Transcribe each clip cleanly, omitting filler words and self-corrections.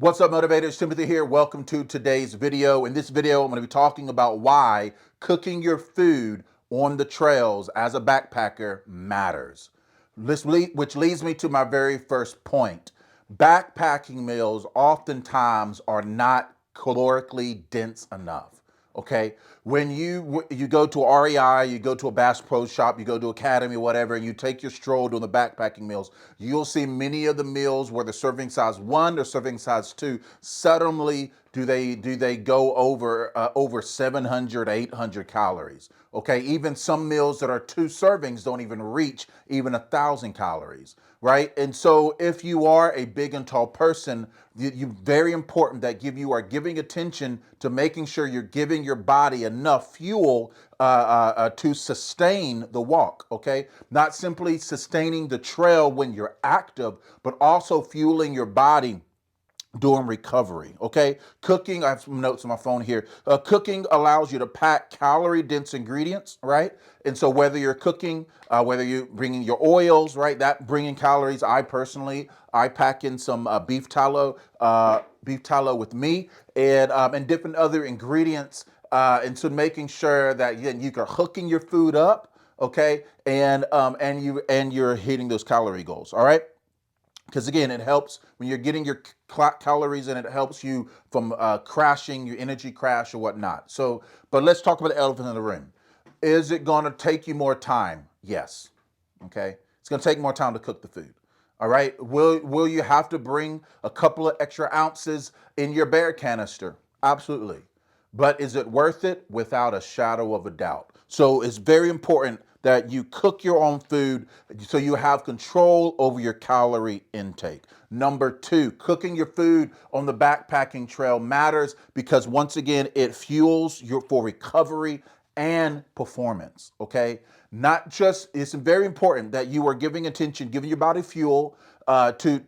What's up, motivators? Timothy here. Welcome to today's video. In this video, I'm going to be talking about why cooking your food on the trails as a backpacker matters. Which leads me to my very first point. Backpacking meals oftentimes are not calorically dense enough. Okay, when you go to REI, you go to a Bass Pro Shop, you go to Academy, whatever, and you take your stroll doing the backpacking meals, you'll see many of the meals where the serving size 1 or serving size 2 suddenly do they go over 700, 800 calories. Okay, even some meals that are 2 servings don't even reach even 1,000 calories, right? And so if you are a big and tall person, you very important that you are giving attention to making sure you're giving your body enough fuel to sustain the walk, okay? Not simply sustaining the trail when you're active, but also fueling your body during recovery, okay? Cooking, I have some notes on my phone here. Cooking allows you to pack calorie-dense ingredients, right? And so whether you're cooking, whether you're bringing your oils, right, that bringing calories. I pack in some beef tallow with me, and different other ingredients, and so making sure that you are hooking your food up, okay, and you're hitting those calorie goals, all right? Because again, it helps when you're getting your calories, and it helps you from crashing, your energy crash or whatnot. So, but let's talk about the elephant in the room. Is it going to take you more time? Yes. Okay. It's going to take more time to cook the food. All right. Will you have to bring a couple of extra ounces in your bear canister? Absolutely. But is it worth it? Without a shadow of a doubt. So it's very important that you cook your own food so you have control over your calorie intake. Number 2, cooking your food on the backpacking trail matters because once again, it fuels you for recovery and performance, okay? Not just, it's very important that you are giving attention, giving your body fuel to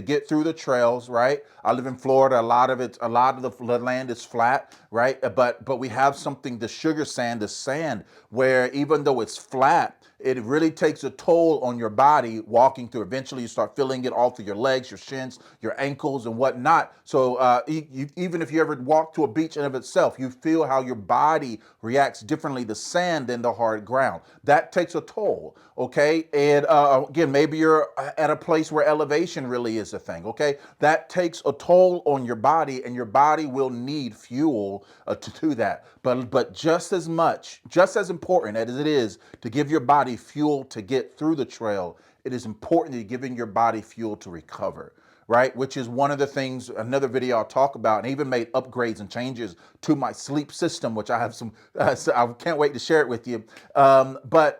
get through the trails, right? I live in Florida. A lot of the land is flat, right? But we have something, the sugar sand, the sand, where even though it's flat, it really takes a toll on your body walking through. Eventually, you start feeling it all through your legs, your shins, your ankles, and whatnot. So even if you ever walk to a beach in of itself, you feel how your body reacts differently to sand than the hard ground. That takes a toll, okay? And again, maybe you're at a place where elevation really is a thing, okay? That takes a toll on your body, and your body will need fuel to do that. But just as important as it is to give your body fuel to get through the trail, it is important that you're giving your body fuel to recover, right? Which is one of the things, another video I'll talk about, and even made upgrades and changes to my sleep system, which I have some, so I can't wait to share it with you. But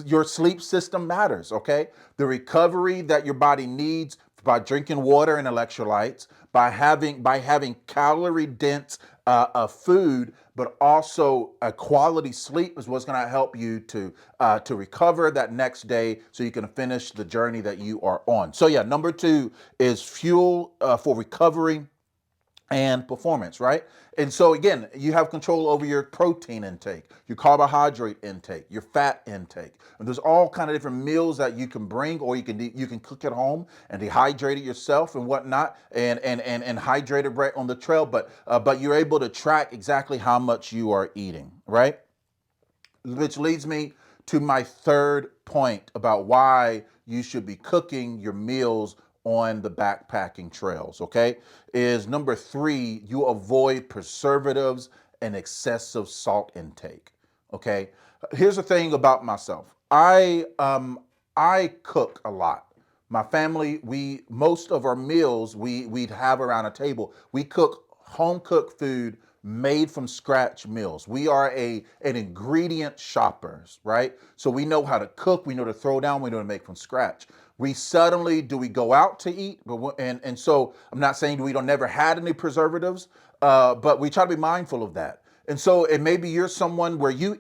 your sleep system matters, okay? The recovery that your body needs by drinking water and electrolytes, by having calorie-dense food, but also a quality sleep is what's going to help you to recover that next day, so you can finish the journey that you are on. So yeah, number 2 is fuel for recovery and performance, right? And so again, you have control over your protein intake, your carbohydrate intake, your fat intake. And there's all kind of different meals that you can bring, or you can cook at home and dehydrate it yourself and whatnot, and hydrate it right on the trail. But you're able to track exactly how much you are eating, right? Which leads me to my third point about why you should be cooking your meals on the backpacking trails, okay? Is number 3, you avoid preservatives and excessive salt intake, okay? Here's the thing about myself. I cook a lot. My family, most of our meals we'd have around a table. We cook home cooked food made from scratch meals. We are an ingredient shoppers, right? So we know how to cook, we know to throw down, we know to make from scratch. We go out to eat, and so I'm not saying we don't never had any preservatives, but we try to be mindful of that. And so, and maybe you're someone where you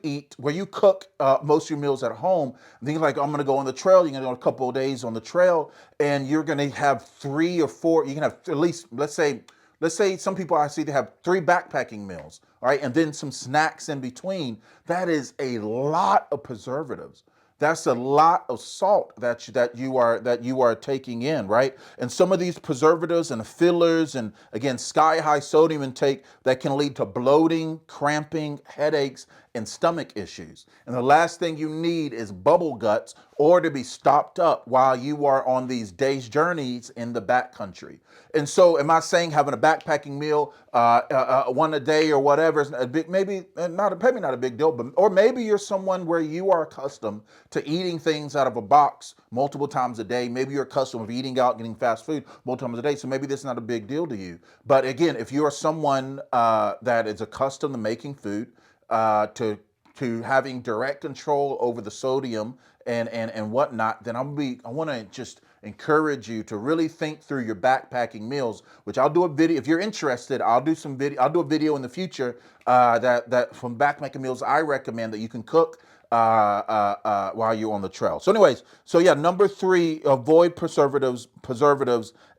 cook most of your meals at home. Things like, I'm going to go on the trail. You're going to go a couple of days on the trail, and you're going to have 3 or 4. You can have at least, let's say some people I see, they have 3 backpacking meals, all right, and then some snacks in between. That is a lot of preservatives. That's a lot of salt that you are taking in, right? And some of these preservatives and fillers, and again, sky high sodium intake that can lead to bloating, cramping, headaches, and stomach issues. And the last thing you need is bubble guts or to be stopped up while you are on these days journeys in the backcountry. And so, am I saying having a backpacking meal, one a day or whatever, is a big, maybe not a big deal, but or maybe you're someone where you are accustomed to eating things out of a box multiple times a day. Maybe you're accustomed of eating out, getting fast food multiple times a day. So maybe this is not a big deal to you. But again, if you are someone that is accustomed to making food, to having direct control over the sodium and whatnot, then I want to just encourage you to really think through your backpacking meals, which I'll do a video. If you're interested, I'll do a video in the future that from backpacking meals I recommend that you can cook while you're on the trail. So anyways, so yeah, number 3, avoid preservatives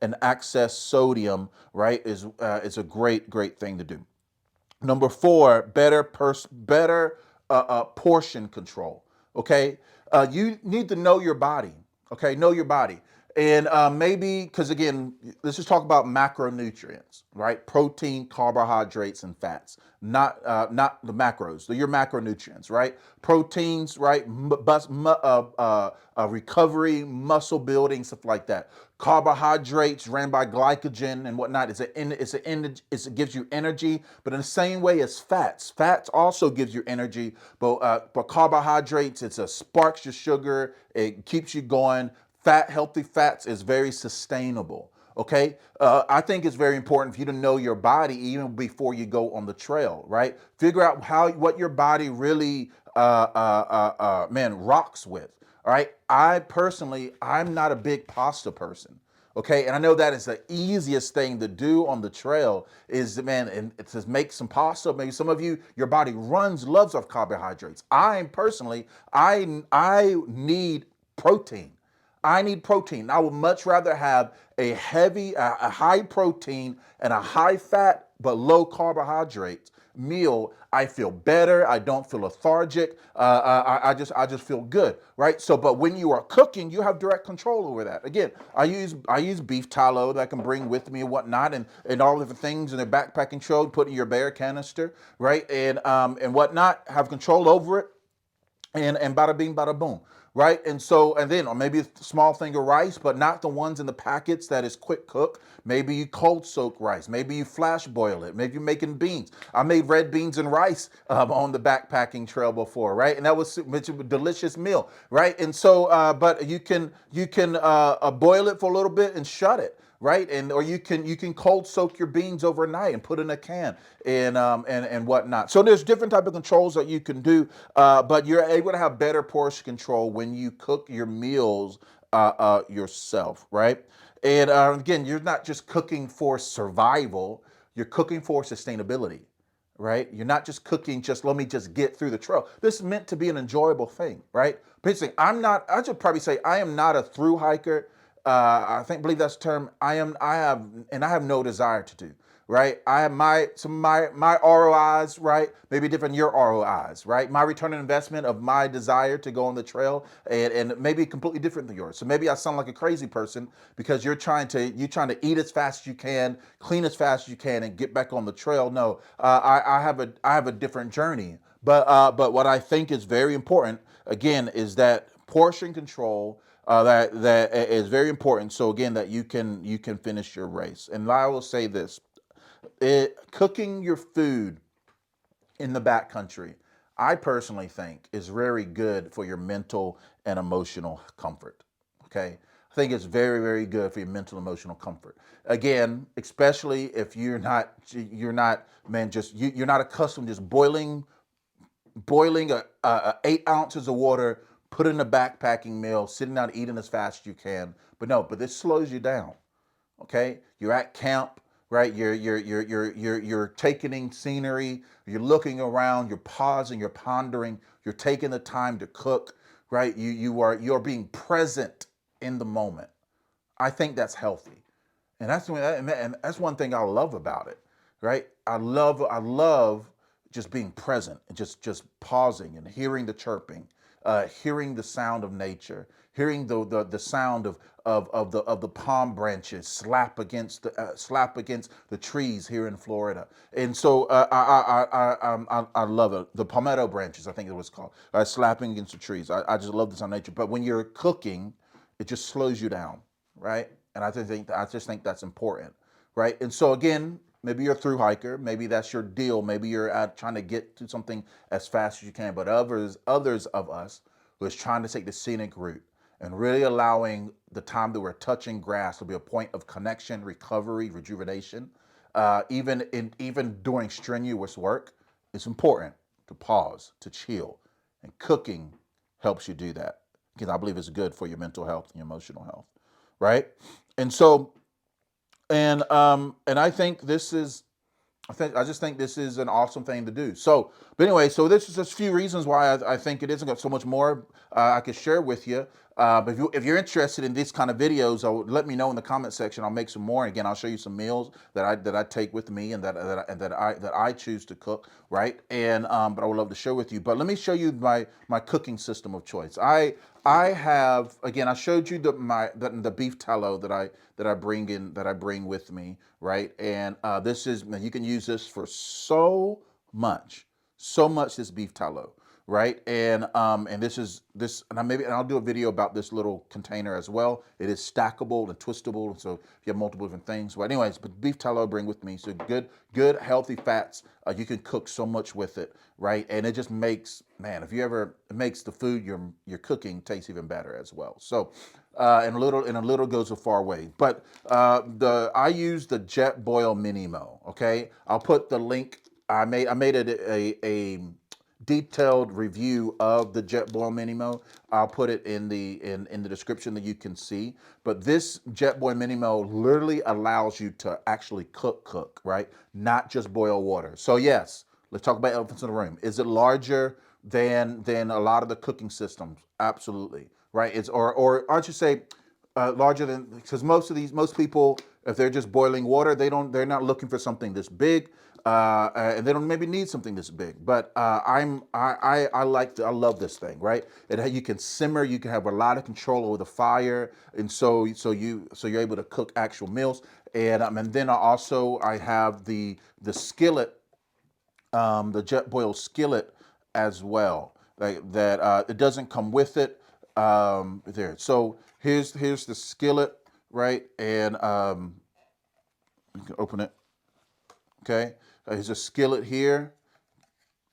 and excess sodium, right, is a great thing to do. Number 4, better portion control. Okay, you need to know your body. Okay, know your body, and maybe because again, let's just talk about macronutrients, right? Protein, carbohydrates, and fats. Not the macros. They're your macronutrients, right? Proteins, right? Recovery, muscle building, stuff like that. Carbohydrates ran by glycogen and whatnot. It gives you energy, but in the same way as fats. Fats also gives you energy, but carbohydrates, it's a sparks your sugar. It keeps you going. Healthy fats is very sustainable. Okay, I think it's very important for you to know your body even before you go on the trail, right? Figure out what your body really, rocks with. All right, I'm not a big pasta person. Okay, and I know that is the easiest thing to do on the trail is, man, and it says make some pasta. Maybe some of you, your body loves off carbohydrates. I need protein. I need protein. I would much rather have a high protein and a high fat but low carbohydrates meal. I feel better. I don't feel lethargic. I just feel good, right? So, but when you are cooking, you have direct control over that. Again, I use beef tallow that I can bring with me and whatnot, and all of the things in the backpacking show, put in your bear canister, right, and whatnot. Have control over it, and bada bing, bada boom, right? And so, and then, or maybe a small thing of rice, but not the ones in the packets that is quick cook. Maybe you cold soak rice. Maybe you flash boil it. Maybe you're making beans. I made red beans and rice on the backpacking trail before, right? And that was a delicious meal, right? And so, but you can boil it for a little bit and shut it, right? And or you can cold soak your beans overnight and put in a can and whatnot. So there's different type of controls that you can do, but you're able to have better portion control when you cook your meals yourself, right? And again, you're not just cooking for survival; you're cooking for sustainability, right? You're not just cooking, just let me just get through the trail. This is meant to be an enjoyable thing, right? Basically, I should probably say I am not a through hiker. Believe that's the term. I have no desire to do, right? I have my ROIs, right? Maybe different than your ROIs, right? My return on investment of my desire to go on the trail and maybe completely different than yours. So maybe I sound like a crazy person because you're trying to eat as fast as you can, clean as fast as you can, and get back on the trail. No, I have a different journey. But what I think is very important again is that portion control, that is very important. So again, that you can finish your race. And I will say this: cooking your food in the backcountry, I personally think is very good for your mental and emotional comfort. Okay, I think it's very good for your mental and emotional comfort. Again, especially if you're not man, just you're not accustomed just boiling 8 ounces of water, put in a backpacking meal, sitting down eating as fast as you can. But this slows you down. Okay, you're at camp, right? You're taking in scenery. You're looking around. You're pausing. You're pondering. You're taking the time to cook, right? You're being present in the moment. I think that's healthy, and that's one thing I love about it, right? I love just being present and just pausing and hearing the chirping, hearing the sound of nature, hearing the sound of the palm branches slap against the trees here in Florida. And so I love it. The palmetto branches, I think it was called, slapping against the trees. I just love the sound of nature. But when you're cooking, it just slows you down, right? And I just think that's important, right? And so again, maybe you're a through hiker, maybe that's your deal, maybe you're out trying to get to something as fast as you can. But others of us who is trying to take the scenic route and really allowing the time that we're touching grass to be a point of connection, recovery, rejuvenation, even during strenuous work, it's important to pause, to chill, and cooking helps you do that because I believe it's good for your mental health and your emotional health, right? And so, and I think this is I just think this is an awesome thing to do. So, but anyway, so this is just a few reasons why I think it isn't got so much more I could share with you. But if you're interested in these kind of videos, let me know in the comment section. I'll make some more. And again, I'll show you some meals that I take with me and that I choose to cook, right? And but I would love to share with you. But let me show you my cooking system of choice. I have, again, I showed you the beef tallow that I bring with me, right? And this is, you can use this for much, so much, this beef tallow, right? And and I'll do a video about this little container as well. It is stackable and twistable, so if you have multiple different things. Well, anyways, but beef tallow I bring with me, so good healthy fats. You can cook so much with it, right? And it just makes, man, it makes the food you're cooking taste even better as well. So, and a little goes a far way. But I use the Jetboil MiniMo. Okay, I'll put the link. I made it a detailed review of the Jetboil MiniMo. I'll put it in the description that you can see. But this Jetboil MiniMo literally allows you to actually cook, right? Not just boil water. So yes, let's talk about elephants in the room. Is it larger than a lot of the cooking systems? Absolutely, right? It's or aren't you say larger than, because most people, if they're just boiling water, they're not looking for something this big, and they don't maybe need something this big. But I love this thing, right? You can simmer, you can have a lot of control over the fire, and so you're able to cook actual meals. And then I have the skillet, the Jetboil skillet as well. Like that, it doesn't come with it. There. So here's the skillet, right? And you can open it. Okay. Here's a skillet here.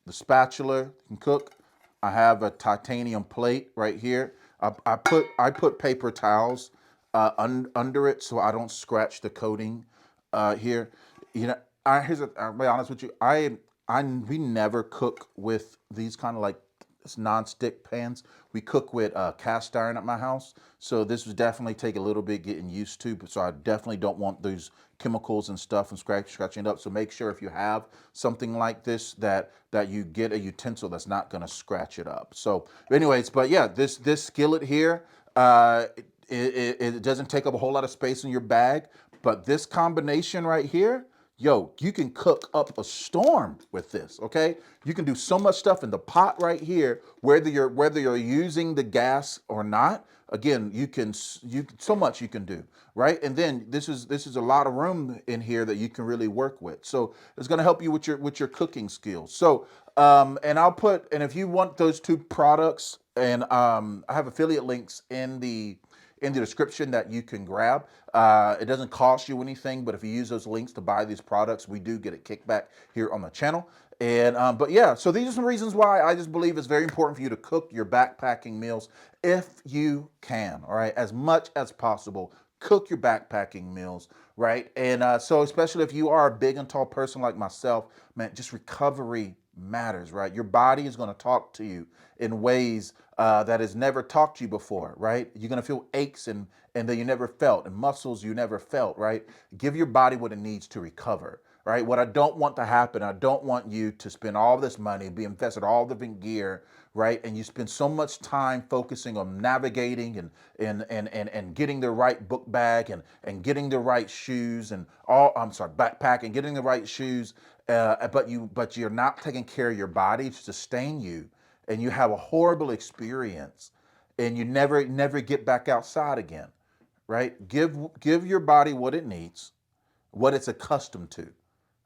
The spatula you can cook. I have a titanium plate right here. I put paper towels under it so I don't scratch the coating here. You know, I'll be honest with you. We never cook with these kind of like non-stick pans. We cook with cast iron at my house, so this would definitely take a little bit getting used to. But so I definitely don't want those chemicals and stuff and scratching it up. So make sure if you have something like this that you get a utensil that's not going to scratch it up. So, anyways, but yeah, this skillet here, it doesn't take up a whole lot of space in your bag, but this combination right here. Yo, you can cook up a storm with this, okay? You can do so much stuff in the pot right here, whether you're using the gas or not. Again, so much you can do, right? And then this is a lot of room in here that you can really work with. So it's going to help you with your cooking skills. So and if you want those two products, and I have affiliate links in the description that you can grab. It doesn't cost you anything, but if you use those links to buy these products, we do get a kickback here on the channel. And but yeah, so these are some reasons why I just believe it's very important for you to cook your backpacking meals if you can. All right, as much as possible, cook your backpacking meals, right? And so especially if you are a big and tall person like myself, man, just recovery matters, right? Your body is going to talk to you in ways that has never talked to you before, right? You're going to feel aches and that you never felt, and muscles you never felt, right? Give your body what it needs to recover, right? What I don't want to happen, I don't want you to spend all this money, be invested all the gear, right? And you spend so much time focusing on navigating and getting the right book bag and getting the right shoes and backpack and getting the right shoes, but you're not taking care of your body to sustain you and you have a horrible experience and you never get back outside again, right? Give your body what it needs, what it's accustomed to.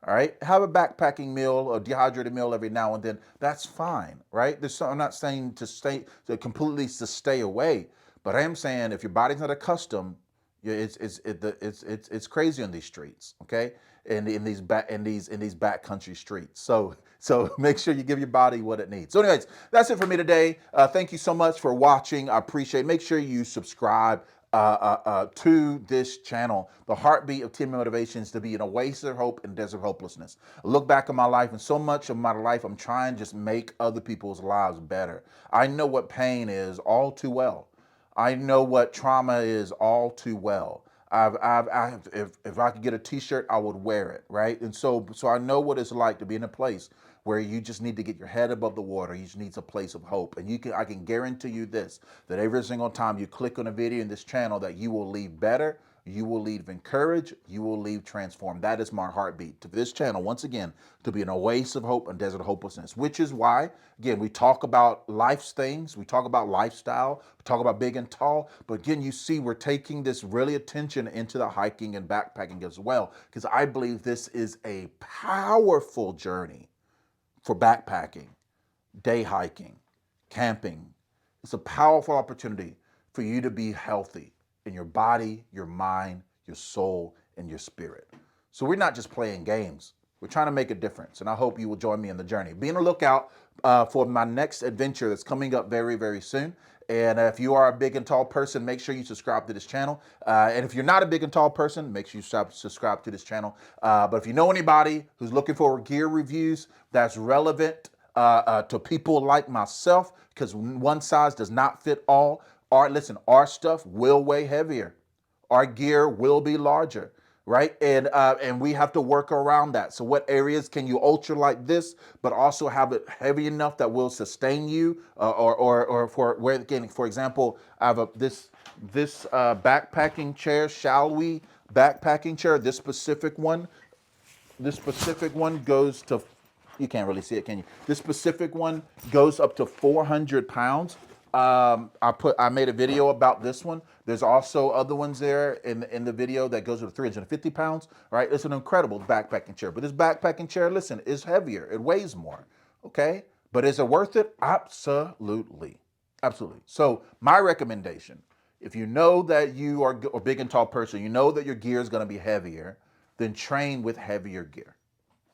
All right, have a backpacking meal, a dehydrated meal every now and then. That's fine, right? I'm not saying to completely to stay away, but I am saying if your body's not accustomed, it's crazy on these streets, okay? In these backcountry streets. So make sure you give your body what it needs. So, anyways, that's it for me today. Thank you so much for watching. I appreciate it. Make sure you subscribe to this channel. The heartbeat of Team Motivations to be an oasis of hope in desert hopelessness. I look back on my life, and so much of my life, I'm trying to just make other people's lives better. I know what pain is all too well. I know what trauma is all too well. If I could get a T-shirt, I would wear it, right? And so I know what it's like to be in a place where you just need to get your head above the water. You just need a place of hope. And I can guarantee you this, that every single time you click on a video in this channel, that you will leave better, you will leave encouraged, you will leave transformed. That is my heartbeat to this channel, once again, to be an oasis of hope and desert hopelessness, which is why, again, we talk about life's things, we talk about lifestyle, we talk about big and tall, but again, you see we're taking this really attention into the hiking and backpacking as well, because I believe this is a powerful journey for backpacking, day hiking, camping. It's a powerful opportunity for you to be healthy in your body, your mind, your soul, and your spirit. So we're not just playing games. We're trying to make a difference, and I hope you will join me in the journey. Be on the lookout for my next adventure that's coming up very, very soon. And if you are a big and tall person, make sure you subscribe to this channel. And if you're not a big and tall person, make sure you subscribe to this channel. But if you know anybody who's looking for gear reviews that's relevant to people like myself, because one size does not fit all. Our stuff will weigh heavier. Our gear will be larger, right? And we have to work around that. So what areas can you ultra like this, but also have it heavy enough that will sustain you, or for where, again, for example, I have this backpacking chair, shall we? Backpacking chair, this specific one goes to, you can't really see it, can you? This specific one goes up to 400 pounds. I made a video about this one. There's also other ones there in the video that goes to 350 pounds, right? It's an incredible backpacking chair. But this backpacking chair, listen, is heavier. It weighs more, okay? But is it worth it? Absolutely. Absolutely. So my recommendation, if you know that you are a big and tall person, you know that your gear is going to be heavier, then train with heavier gear,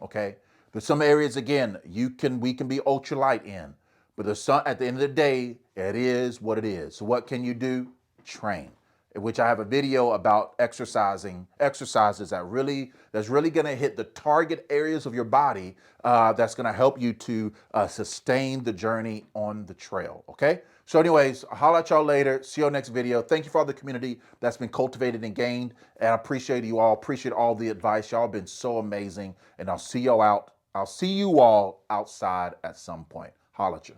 okay? There's some areas, again, we can be ultralight in, but at the end of the day, it is what it is. So what can you do? Train, in which I have a video about exercises that's really going to hit the target areas of your body, that's going to help you to sustain the journey on the trail, okay? So anyways, I'll holler at y'all later. See you next video. Thank you for all the community that's been cultivated and gained, and I appreciate you all. Appreciate all the advice. Y'all been so amazing, and I'll see you all outside at some point. Holla at you.